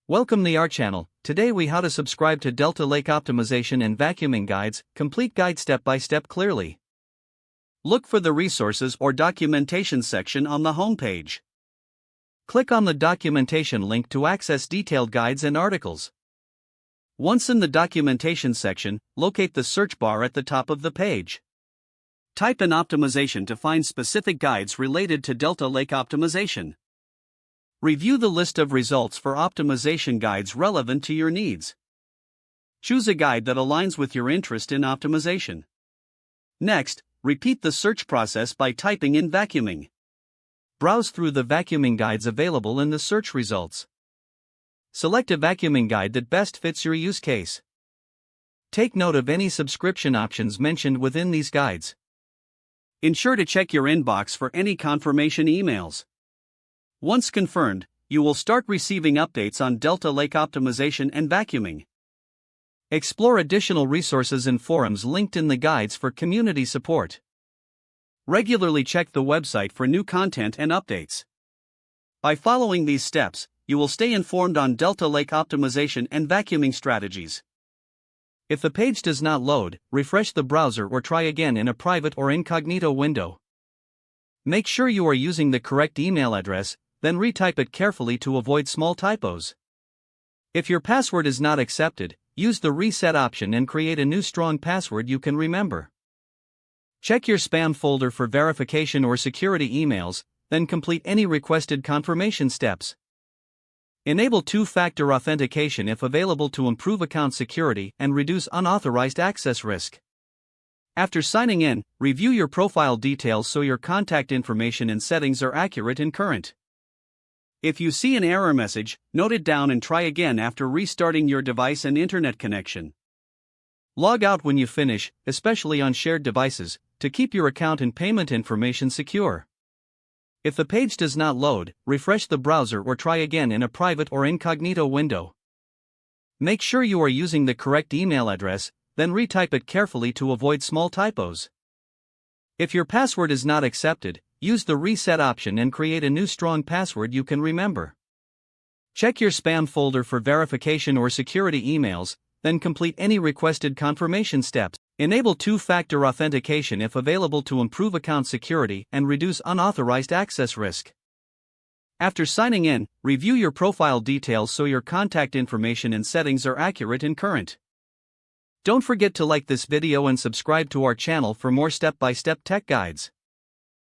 Welcome to our channel. Today we how to subscribe to Delta Lake Optimization and Vacuuming Guides, complete guide step by step clearly. Look for the resources or documentation section on the homepage. Click on the documentation link to access detailed guides and articles. Once in the documentation section, locate the search bar at the top of the page. Type in optimization to find specific guides related to Delta Lake optimization. Review the list of results for optimization guides relevant to your needs. Choose a guide that aligns with your interest in optimization. Next, repeat the search process by typing in vacuuming. Browse through the vacuuming guides available in the search results. Select a vacuuming guide that best fits your use case. Take note of any subscription options mentioned within these guides. Ensure to check your inbox for any confirmation emails. Once confirmed, you will start receiving updates on Delta Lake optimization and vacuuming. Explore additional resources and forums linked in the guides for community support. Regularly check the website for new content and updates. By following these steps, you will stay informed on Delta Lake optimization and vacuuming strategies. If the page does not load, refresh the browser or try again in a private or incognito window. Make sure you are using the correct email address, then retype it carefully to avoid small typos. If your password is not accepted, use the reset option and create a new strong password you can remember. Check your spam folder for verification or security emails, then complete any requested confirmation steps. Enable two-factor authentication if available to improve account security and reduce unauthorized access risk. After signing in, review your profile details so your contact information and settings are accurate and current. If you see an error message, note it down and try again after restarting your device and internet connection. Log out when you finish, especially on shared devices, to keep your account and payment information secure. If the page does not load, refresh the browser or try again in a private or incognito window. Make sure you are using the correct email address, then retype it carefully to avoid small typos. If your password is not accepted, use the reset option and create a new strong password you can remember. Check your spam folder for verification or security emails, then complete any requested confirmation steps. Enable two-factor authentication if available to improve account security and reduce unauthorized access risk. After signing in, review your profile details so your contact information and settings are accurate and current. Don't forget to like this video and subscribe to our channel for more step-by-step tech guides.